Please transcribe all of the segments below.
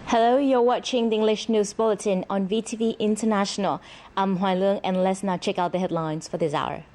Hello, you're watching the English News Bulletin on VTV International. I'm Hoài Lương, and let's now check out the headlines for this hour.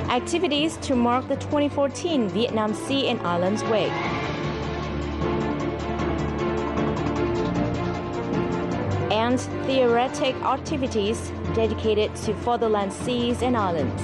Activities to mark the 2014 Vietnam Sea and Islands Week. And theoretic activities dedicated to fatherland seas and islands.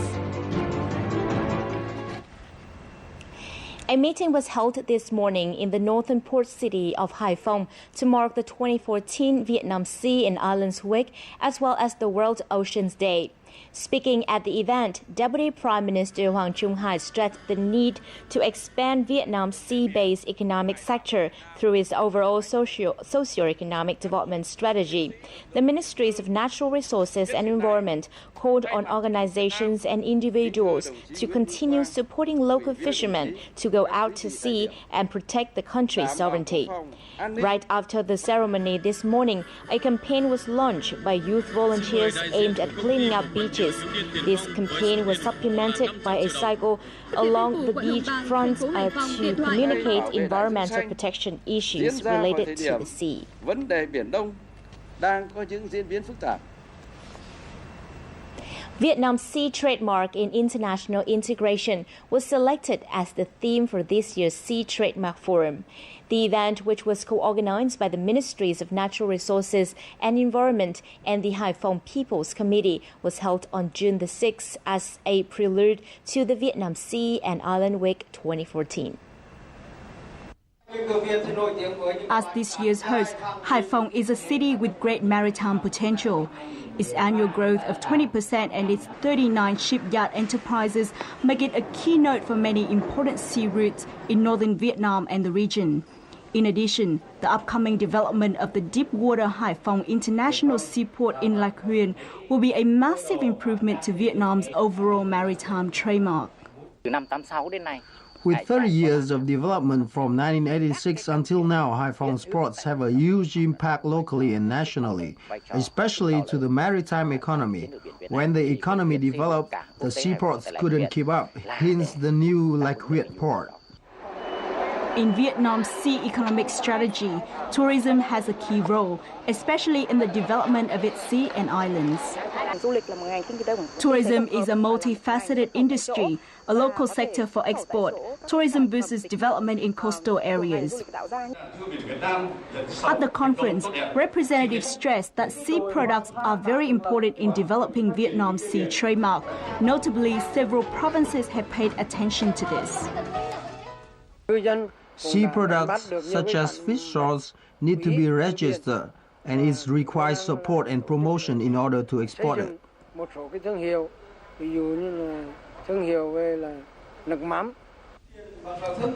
A meeting was held this morning in the northern port city of Hải Phòng to mark the 2014 Vietnam Sea and Islands Week, as well as the World Oceans Day. Speaking at the event, Deputy Prime Minister Hoàng Trung Hải stressed the need to expand Vietnam's sea-based economic sector through its overall socio-economic development strategy. The Ministries of Natural Resources and Environment called on organizations and individuals to continue supporting local fishermen to go out to sea and protect the country's sovereignty. Right after the ceremony this morning, a campaign was launched by youth volunteers aimed at cleaning up beaches. This campaign was supplemented by a cycle along the beach front to communicate environmental protection issues related to the sea. Vietnam's Sea Trademark in International Integration was selected as the theme for this year's Sea Trademark Forum. The event, which was co-organized by the Ministries of Natural Resources and Environment and the Hải Phòng People's Committee, was held on June the 6th as a prelude to the Vietnam Sea and Island Week 2014. As this year's host, Hải Phòng is a city with great maritime potential. Its annual growth of 20% and its 39 shipyard enterprises make it a keynote for many important sea routes in northern Vietnam and the region. In addition, the upcoming development of the deep-water Hải Phòng International Seaport in Lạch Huyện will be a massive improvement to Vietnam's overall maritime trademark. With 30 years of development from 1986 until now, Hải Phòng ports have a huge impact locally and nationally, especially to the maritime economy. When the economy developed, the seaports couldn't keep up, hence the new Lạch Huyện port. In Vietnam's sea economic strategy, tourism has a key role, especially in the development of its sea and islands. Tourism is a multifaceted industry, a local sector for export. Tourism boosts development in coastal areas. At the conference, representatives stressed that sea products are very important in developing Vietnam's sea trademark. Notably, several provinces have paid attention to this. Sea products such as fish sauce need to be registered, and it requires support and promotion in order to export it.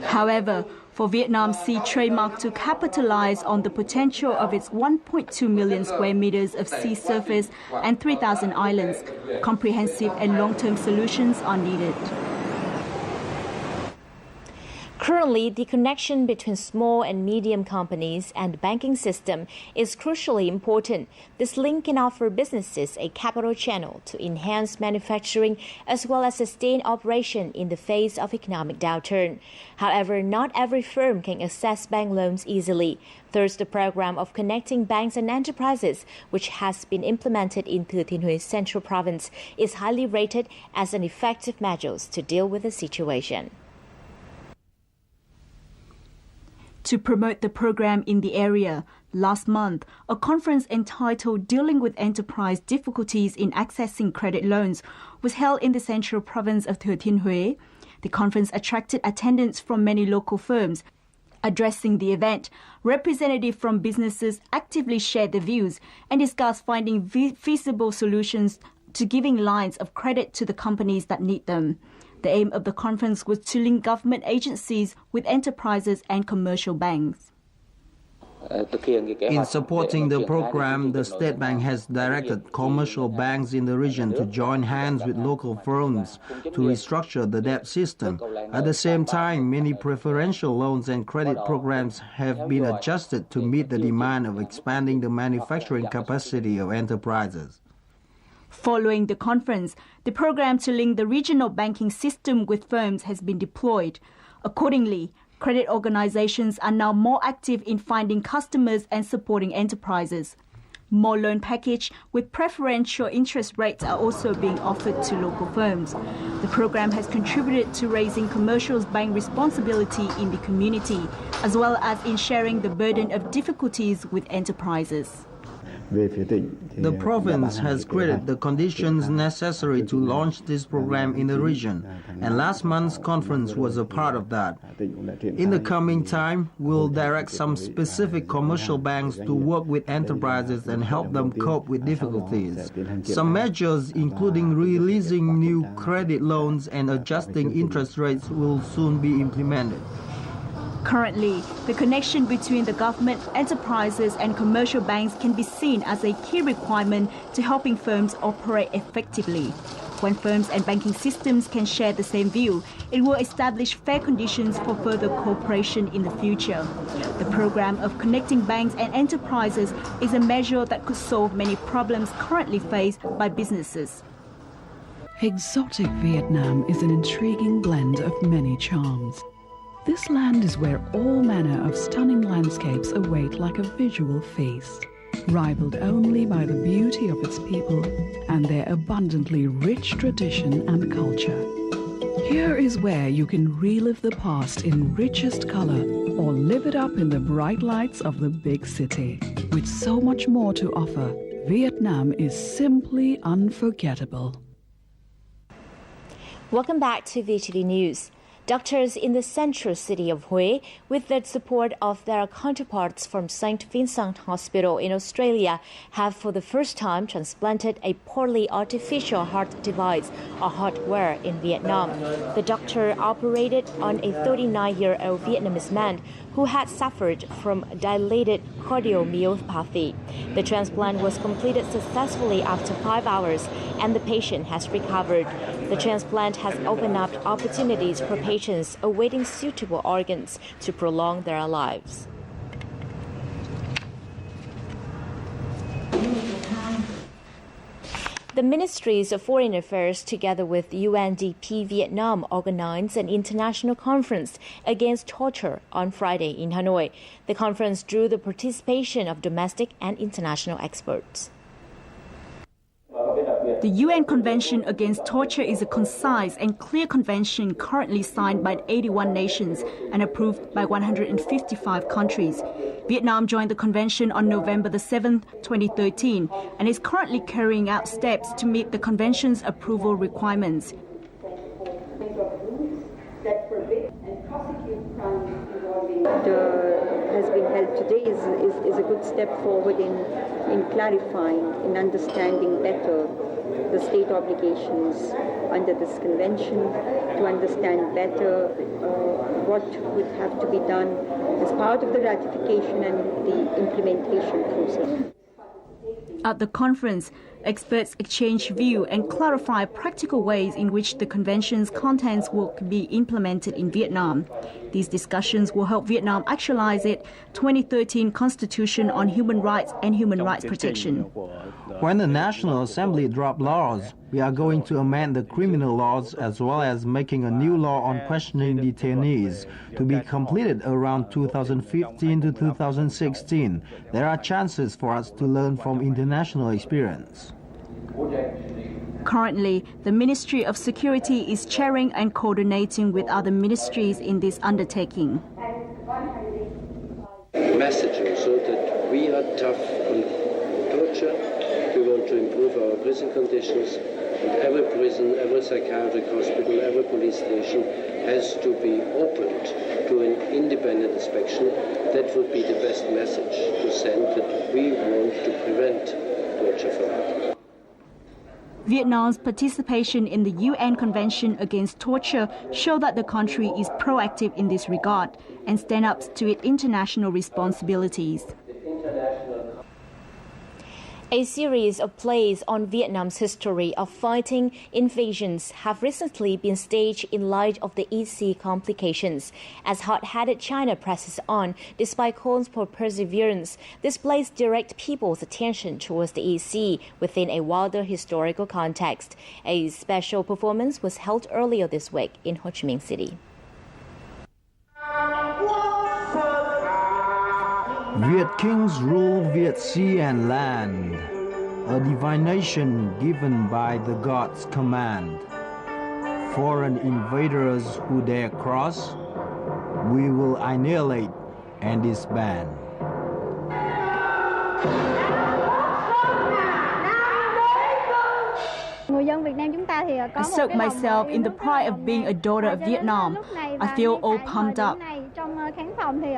However, for Vietnam's sea trademark to capitalize on the potential of its 1.2 million square meters of sea surface and 3,000 islands, comprehensive and long-term solutions are needed. Currently, the connection between small and medium companies and the banking system is crucially important. This link can offer businesses a capital channel to enhance manufacturing as well as sustain operation in the face of economic downturn. However, not every firm can access bank loans easily. Thus, the program of connecting banks and enterprises, which has been implemented in Thừa Thiên Huế Central Province, is highly rated as an effective measure to deal with the situation. To promote the program in the area, last month, a conference entitled Dealing with Enterprise Difficulties in Accessing Credit Loans was held in the central province of Thừa Thiên Huế. The conference attracted attendance from many local firms. Addressing the event, representatives from businesses actively shared their views and discussed finding feasible solutions to giving lines of credit to the companies that need them. The aim of the conference was to link government agencies with enterprises and commercial banks. In supporting the program, the State Bank has directed commercial banks in the region to join hands with local firms to restructure the debt system. At the same time, many preferential loans and credit programs have been adjusted to meet the demand of expanding the manufacturing capacity of enterprises. Following the conference, the program to link the regional banking system with firms has been deployed. Accordingly, Credit organizations are now more active in finding customers and supporting enterprises. More loan package with preferential interest rates are also being offered to local firms. The program has contributed to raising commercial bank responsibility in the community, as well as in sharing the burden of difficulties with enterprises. The province has created the conditions necessary to launch this program in the region, and last month's conference was a part of that. In the coming time, we'll direct some specific commercial banks to work with enterprises and help them cope with difficulties. Some measures, including releasing new credit loans and adjusting interest rates, will soon be implemented. Currently, the connection between the government, enterprises and commercial banks can be seen as a key requirement to helping firms operate effectively. When firms and banking systems can share the same view, it will establish fair conditions for further cooperation in the future. The program of connecting banks and enterprises is a measure that could solve many problems currently faced by businesses. Exotic Vietnam is an intriguing blend of many charms. This land is where all manner of stunning landscapes await like a visual feast, rivaled only by the beauty of its people and their abundantly rich tradition and culture. Here is where you can relive the past in richest color or live it up in the bright lights of the big city. With so much more to offer, Vietnam is simply unforgettable. Welcome back to VTV News. Doctors in the central city of Hue, with the support of their counterparts from St. Vincent Hospital in Australia, have for the first time transplanted a partly artificial heart device or hardware in Vietnam. The doctor operated on a 39-year-old Vietnamese man who had suffered from dilated cardiomyopathy. The transplant was completed successfully after 5 hours, and the patient has recovered. The transplant has opened up opportunities for patients awaiting suitable organs to prolong their lives. The Ministries of Foreign Affairs, together with UNDP Vietnam, organized an international conference against torture on Friday in Hanoi. The conference drew the participation of domestic and international experts. The UN Convention Against Torture is a concise and clear convention currently signed by 81 nations and approved by 155 countries. Vietnam joined the convention on November 7, 2013, and is currently carrying out steps to meet the convention's approval requirements. Has been held today is a good step forward in clarifying, in understanding better the state obligations under this convention, to understand better what would have to be done as part of the ratification and the implementation process. At the conference, experts exchange views and clarify practical ways in which the convention's contents will be implemented in Vietnam. These discussions will help Vietnam actualize its 2013 Constitution on Human Rights and Human Rights Protection. When the National Assembly dropped laws, we are going to amend the criminal laws as well as making a new law on questioning detainees to be completed around 2015 to 2016. There are chances for us to learn from international experience. Currently, the Ministry of Security is chairing and coordinating with other ministries in this undertaking. Messaging so that we are tough on torture, we want to improve our prison conditions, and every prison, every psychiatric hospital, every police station has to be opened to an independent inspection. That would be the best message to send, that we want to prevent torture from happening. Vietnam's participation in the UN Convention Against Torture show that the country is proactive in this regard and stands up to its international responsibilities. A series of plays on Vietnam's history of fighting invasions have recently been staged in light of the EC complications. As hot-headed China presses on, despite calls for perseverance, these plays direct people's attention towards the EC within a wilder historical context. A special performance was held earlier this week in Ho Chi Minh City. Viet kings rule Viet sea and land, a divination given by the gods' command. Foreign invaders who dare cross, we will annihilate and disband. Assert myself in the pride of being a daughter of Vietnam. I feel all pumped up. Trong khán phòng thì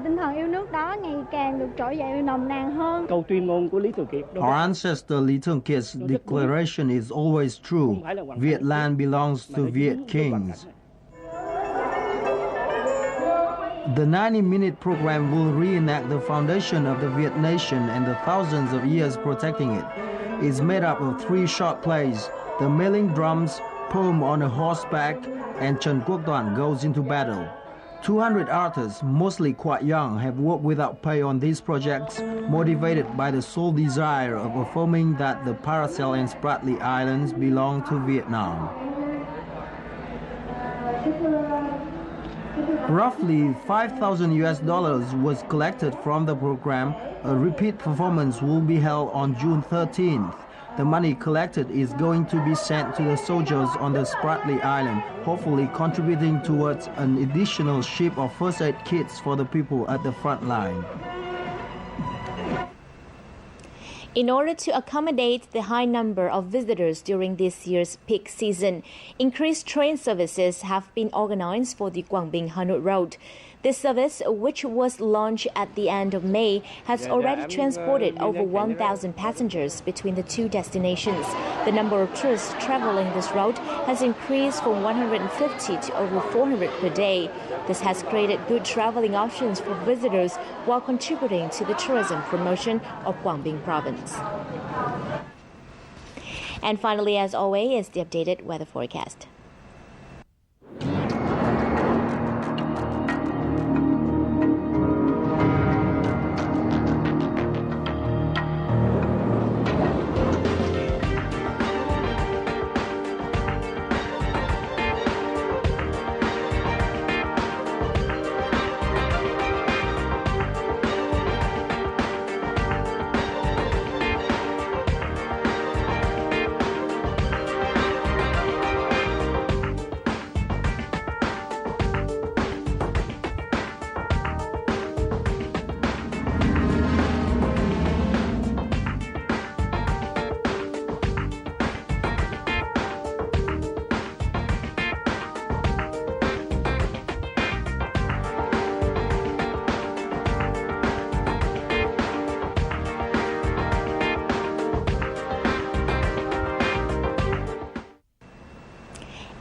tinh thần yêu nước đó ngày càng được trỗi dậy nồng nàn hơn. Câu tuyên ngôn của Lý Thường Kiệt. Our ancestor Lý Thường Kiet's declaration is always true. Viet land belongs to Viet kings. The 90-minute program will reenact the foundation of the Viet nation and the thousands of years protecting it. It's made up of 3 short plays, The Milling Drums, Poem on a Horseback, and Trần Quốc Toản Goes into Battle. 200 artists, mostly quite young, have worked without pay on these projects, motivated by the sole desire of affirming that the Paracel and Spratly Islands belong to Vietnam. Roughly $5,000 was collected from the program. A repeat performance will be held on June 13th. The money collected is going to be sent to the soldiers on the Spratly Island, hopefully contributing towards an additional ship of first aid kits for the people at the front line. In order to accommodate the high number of visitors during this year's peak season, increased train services have been organized for the Quang Binh-Hanoi Road. This service, which was launched at the end of May, has already transported over 1,000 passengers between the 2 destinations. The number of tourists traveling this route has increased from 150 to over 400 per day. This has created good traveling options for visitors while contributing to the tourism promotion of Quang Binh province. And finally, as always, is the updated weather forecast.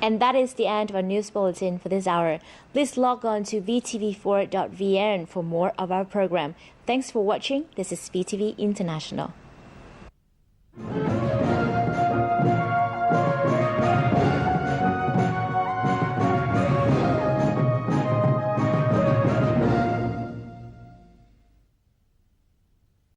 And that is the end of our news bulletin for this hour. Please log on to vtv4.vn for more of our program. Thanks for watching. This is VTV International.